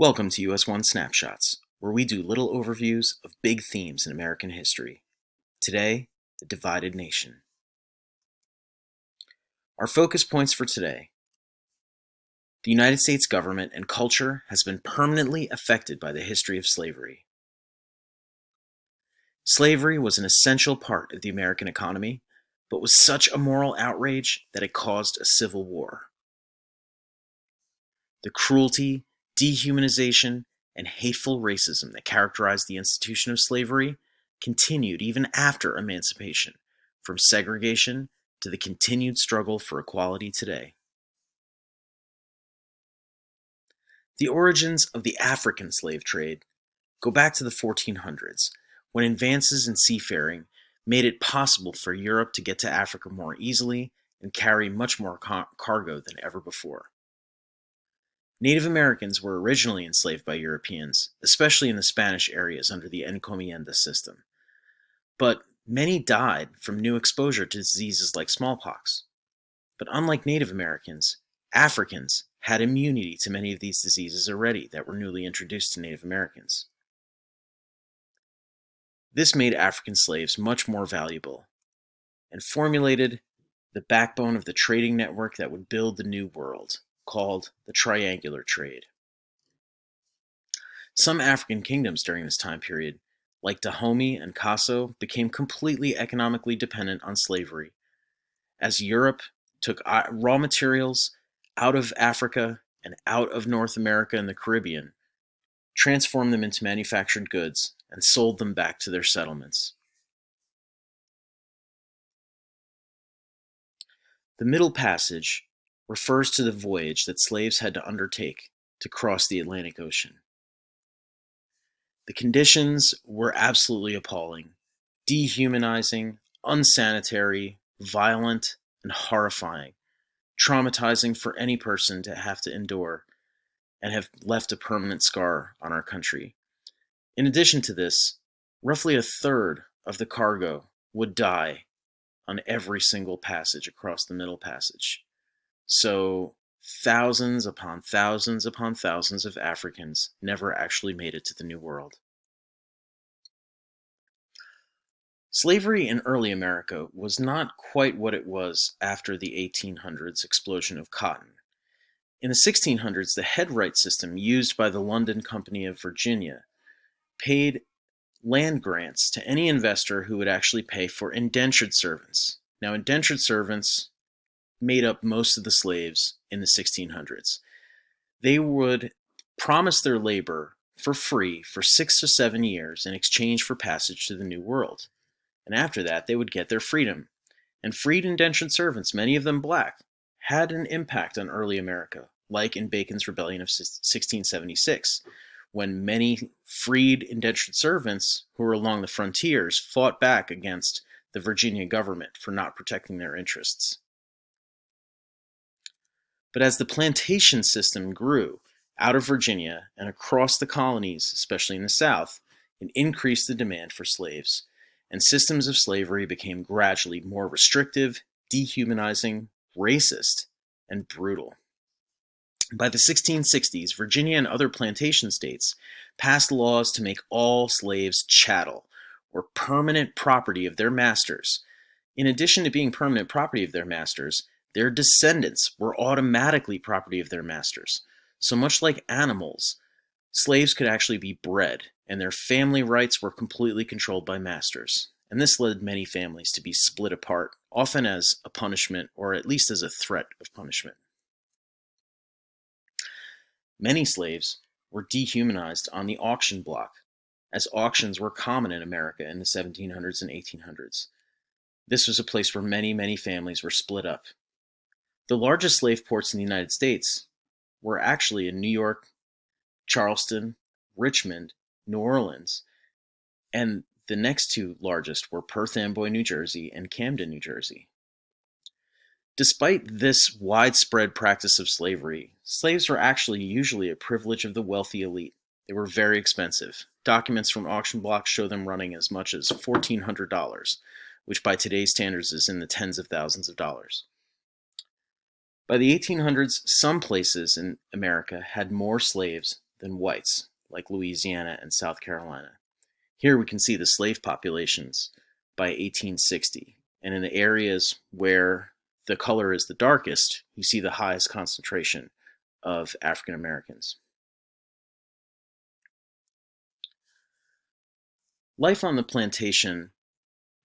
Welcome to US1 Snapshots, where we do little overviews of big themes in American history. Today, the divided nation. Our focus points for today. The United States government and culture has been permanently affected by the history of slavery. Slavery was an essential part of the American economy, but was such a moral outrage that it caused a civil war. The cruelty, dehumanization, and hateful racism that characterized the institution of slavery continued even after emancipation, from segregation to the continued struggle for equality today. The origins of the African slave trade go back to the 1400s, when advances in seafaring made it possible for Europe to get to Africa more easily and carry much more cargo than ever before. Native Americans were originally enslaved by Europeans, especially in the Spanish areas under the encomienda system. But many died from new exposure to diseases like smallpox. But unlike Native Americans, Africans had immunity to many of these diseases already that were newly introduced to Native Americans. This made African slaves much more valuable and formulated the backbone of the trading network that would build the New World, called the Triangular Trade. Some African kingdoms during this time period, like Dahomey and Kaso, became completely economically dependent on slavery, as Europe took raw materials out of Africa and out of North America and the Caribbean, transformed them into manufactured goods, and sold them back to their settlements. The Middle Passage refers to the voyage that slaves had to undertake to cross the Atlantic Ocean. The conditions were absolutely appalling, dehumanizing, unsanitary, violent, and horrifying, traumatizing for any person to have to endure, and have left a permanent scar on our country. In addition to this, roughly a third of the cargo would die on every single passage across the Middle Passage. So thousands upon thousands upon thousands of Africans never actually made it to the New World. Slavery in early America was not quite what it was after the 1800s explosion of cotton. In the 1600s, the headright system used by the London Company of Virginia paid land grants to any investor who would actually pay for indentured servants. Now, indentured servants made up most of the slaves in the 1600s. They would promise their labor for free for 6 to 7 years in exchange for passage to the New World. And after that, they would get their freedom. And freed indentured servants, many of them black, had an impact on early America, like in Bacon's Rebellion of 1676, when many freed indentured servants who were along the frontiers fought back against the Virginia government for not protecting their interests. But as the plantation system grew out of Virginia and across the colonies, especially in the South, it increased the demand for slaves, and systems of slavery became gradually more restrictive, dehumanizing, racist, and brutal. By the 1660s, Virginia and other plantation states passed laws to make all slaves chattel, or permanent property of their masters. In addition to being permanent property of their masters, their descendants were automatically property of their masters. So much like animals, slaves could actually be bred, and their family rights were completely controlled by masters. And this led many families to be split apart, often as a punishment or at least as a threat of punishment. Many slaves were dehumanized on the auction block, as auctions were common in America in the 1700s and 1800s. This was a place where many, many families were split up. The largest slave ports in the United States were actually in New York, Charleston, Richmond, New Orleans, and the next two largest were Perth Amboy, New Jersey, and Camden, New Jersey. Despite this widespread practice of slavery, slaves were actually usually a privilege of the wealthy elite. They were very expensive. Documents from auction blocks show them running as much as $1,400, which by today's standards is in the tens of thousands of dollars. By the 1800s, some places in America had more slaves than whites, like Louisiana and South Carolina. Here we can see the slave populations by 1860, and in the areas where the color is the darkest, you see the highest concentration of African Americans. Life on the plantation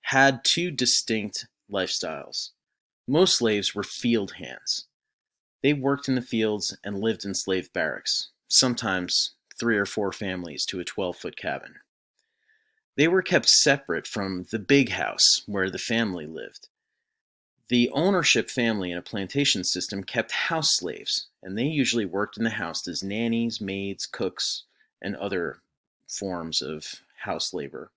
had two distinct lifestyles. Most slaves were field hands. They worked in the fields and lived in slave barracks, sometimes 3 or 4 families to a 12-foot cabin. They were kept separate from the big house where the family lived. The ownership family in a plantation system kept house slaves, and they usually worked in the house as nannies, maids, cooks, and other forms of house labor.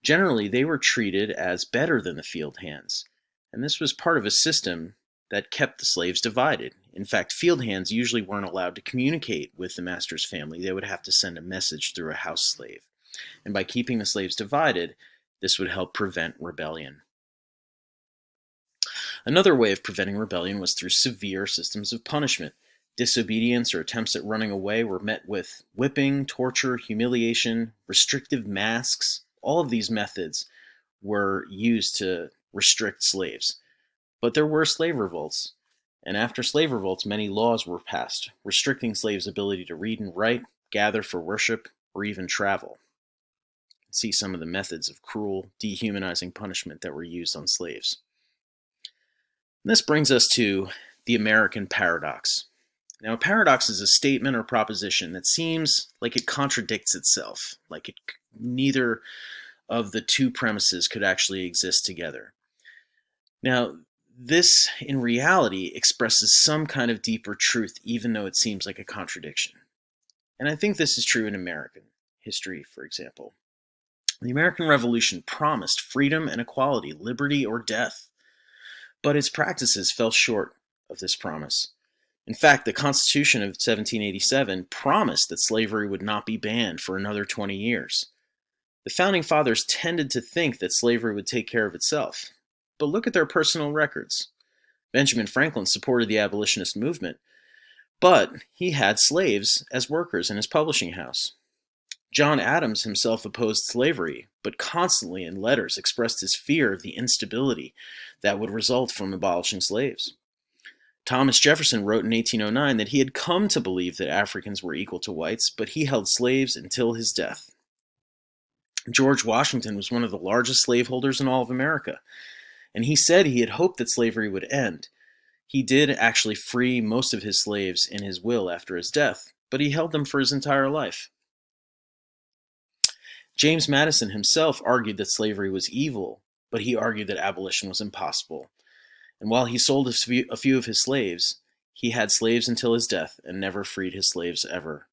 Generally, they were treated as better than the field hands, and this was part of a system that kept the slaves divided. In fact, field hands usually weren't allowed to communicate with the master's family. They would have to send a message through a house slave. And by keeping the slaves divided, this would help prevent rebellion. Another way of preventing rebellion was through severe systems of punishment. Disobedience or attempts at running away were met with whipping, torture, humiliation, restrictive masks. All of these methods were used to restrict slaves. But there were slave revolts, and after slave revolts, many laws were passed, restricting slaves' ability to read and write, gather for worship, or even travel. See some of the methods of cruel, dehumanizing punishment that were used on slaves. And this brings us to the American paradox. Now, a paradox is a statement or proposition that seems like it contradicts itself, like neither of the two premises could actually exist together. Now, this, in reality, expresses some kind of deeper truth, even though it seems like a contradiction. And I think this is true in American history, for example. The American Revolution promised freedom and equality, liberty or death, but its practices fell short of this promise. In fact, the Constitution of 1787 promised that slavery would not be banned for another 20 years. The Founding Fathers tended to think that slavery would take care of itself, but look at their personal records. Benjamin Franklin supported the abolitionist movement, but he had slaves as workers in his publishing house. John Adams himself opposed slavery, but constantly in letters expressed his fear of the instability that would result from abolishing slaves. Thomas Jefferson wrote in 1809 that he had come to believe that Africans were equal to whites, but he held slaves until his death. George Washington was one of the largest slaveholders in all of America, and he said he had hoped that slavery would end. He did actually free most of his slaves in his will after his death, but he held them for his entire life. James Madison himself argued that slavery was evil, but he argued that abolition was impossible. And while he sold a few of his slaves, he had slaves until his death and never freed his slaves ever.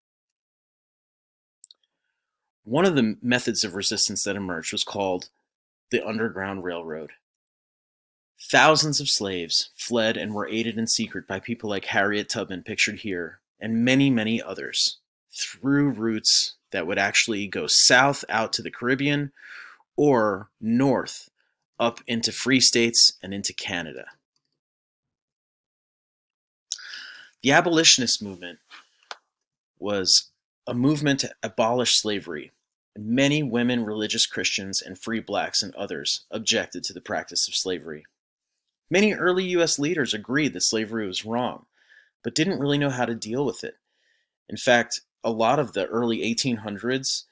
One of the methods of resistance that emerged was called the Underground Railroad. Thousands of slaves fled and were aided in secret by people like Harriet Tubman, pictured here, and many, many others, through routes that would actually go south out to the Caribbean or north up into free states and into Canada. The abolitionist movement was a movement to abolish slavery. Many women, religious Christians, and free blacks and others objected to the practice of slavery. Many early U.S. leaders agreed that slavery was wrong, but didn't really know how to deal with it. In fact, a lot of the early 1800s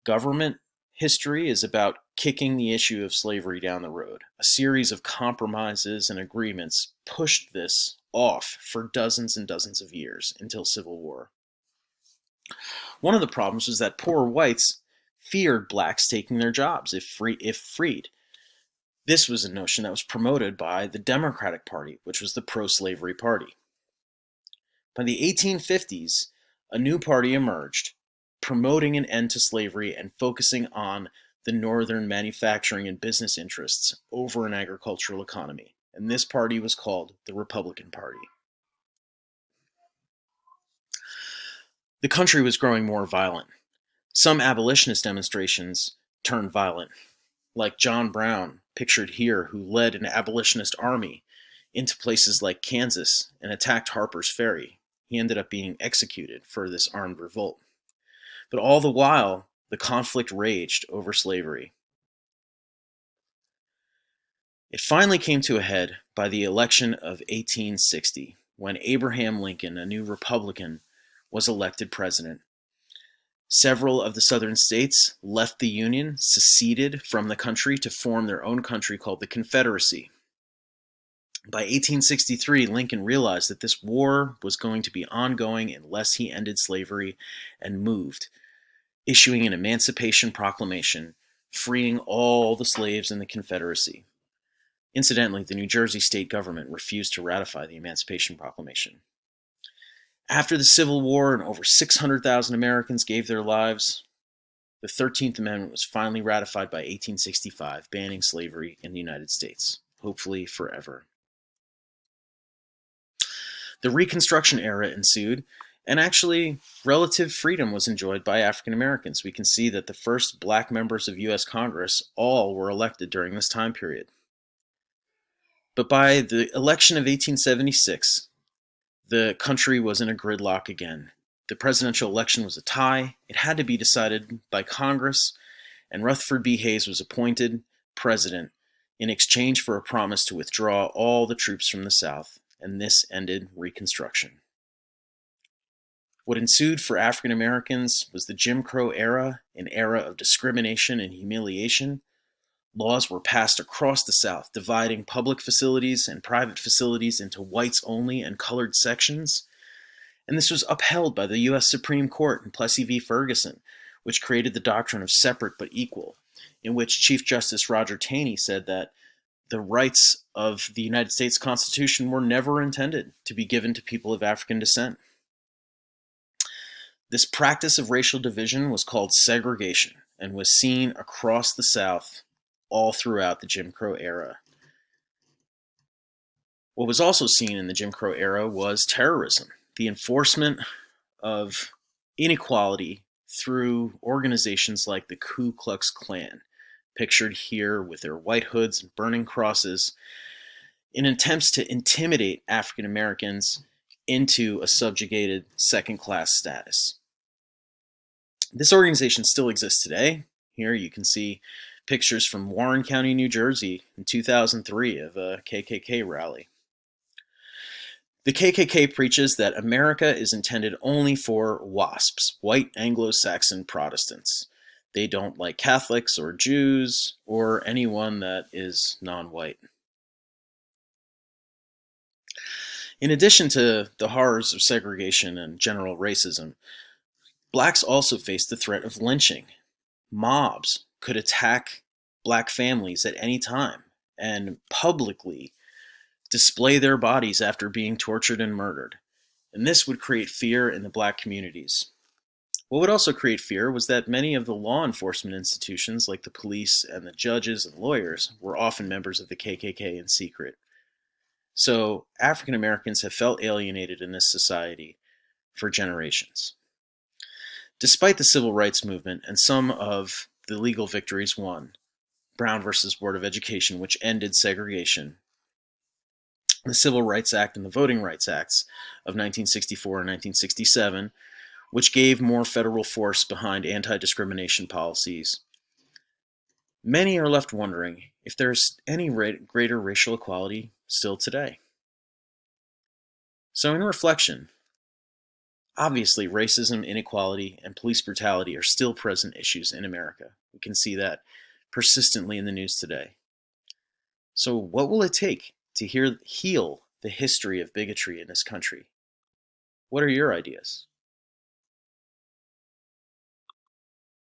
government history is about kicking the issue of slavery down the road. A series of compromises and agreements pushed this off for dozens and dozens of years until Civil War. One of the problems was that poor whites feared blacks taking their jobs if freed. This was a notion that was promoted by the Democratic Party, which was the pro-slavery party. By the 1850s, a new party emerged, promoting an end to slavery and focusing on the northern manufacturing and business interests over an agricultural economy. And this party was called the Republican Party. The country was growing more violent. Some abolitionist demonstrations turned violent, like John Brown, pictured here, who led an abolitionist army into places like Kansas and attacked Harper's Ferry. He ended up being executed for this armed revolt. But all the while, the conflict raged over slavery. It finally came to a head by the election of 1860, when Abraham Lincoln, a new Republican, was elected president. Several of the southern states left the Union, seceded from the country to form their own country called the Confederacy. By 1863, Lincoln realized that this war was going to be ongoing unless he ended slavery and moved, issuing an Emancipation Proclamation, freeing all the slaves in the Confederacy. Incidentally, the New Jersey state government refused to ratify the Emancipation Proclamation. After the Civil War and over 600,000 Americans gave their lives, the 13th Amendment was finally ratified by 1865, banning slavery in the United States, hopefully forever. The Reconstruction era ensued, and actually, relative freedom was enjoyed by African Americans. We can see that the first black members of U.S. Congress all were elected during this time period. But by the election of 1876, the country was in a gridlock again. The presidential election was a tie. It had to be decided by Congress, and Rutherford B. Hayes was appointed president in exchange for a promise to withdraw all the troops from the South, and this ended Reconstruction. What ensued for African Americans was the Jim Crow era, an era of discrimination and humiliation. Laws were passed across the South, dividing public facilities and private facilities into whites only and colored sections. And this was upheld by the U.S. Supreme Court in Plessy v. Ferguson, which created the doctrine of separate but equal, in which Chief Justice Roger Taney said that the rights of the United States Constitution were never intended to be given to people of African descent. This practice of racial division was called segregation and was seen across the South all throughout the Jim Crow era. What was also seen in the Jim Crow era was terrorism, the enforcement of inequality through organizations like the Ku Klux Klan, pictured here with their white hoods and burning crosses, in attempts to intimidate African Americans into a subjugated second-class status. This organization still exists today. Here you can see pictures from Warren County, New Jersey in 2003 of a KKK rally. The KKK preaches that America is intended only for WASPs, white Anglo-Saxon Protestants. They don't like Catholics or Jews or anyone that is non-white. In addition to the horrors of segregation and general racism, blacks also faced the threat of lynching. Mobs could attack black families at any time and publicly display their bodies after being tortured and murdered. And this would create fear in the black communities. What would also create fear was that many of the law enforcement institutions, like the police and the judges and lawyers, were often members of the KKK in secret. So African Americans have felt alienated in this society for generations. Despite the civil rights movement and some of the legal victories won, Brown versus Board of Education, which ended segregation, the Civil Rights Act and the Voting Rights Acts of 1964 and 1967, which gave more federal force behind anti-discrimination policies, many are left wondering if there's any greater racial equality still today. So in reflection, obviously racism, inequality, and police brutality are still present issues in America. We can see that persistently in the news today. So what will it take to heal the history of bigotry in this country? What are your ideas?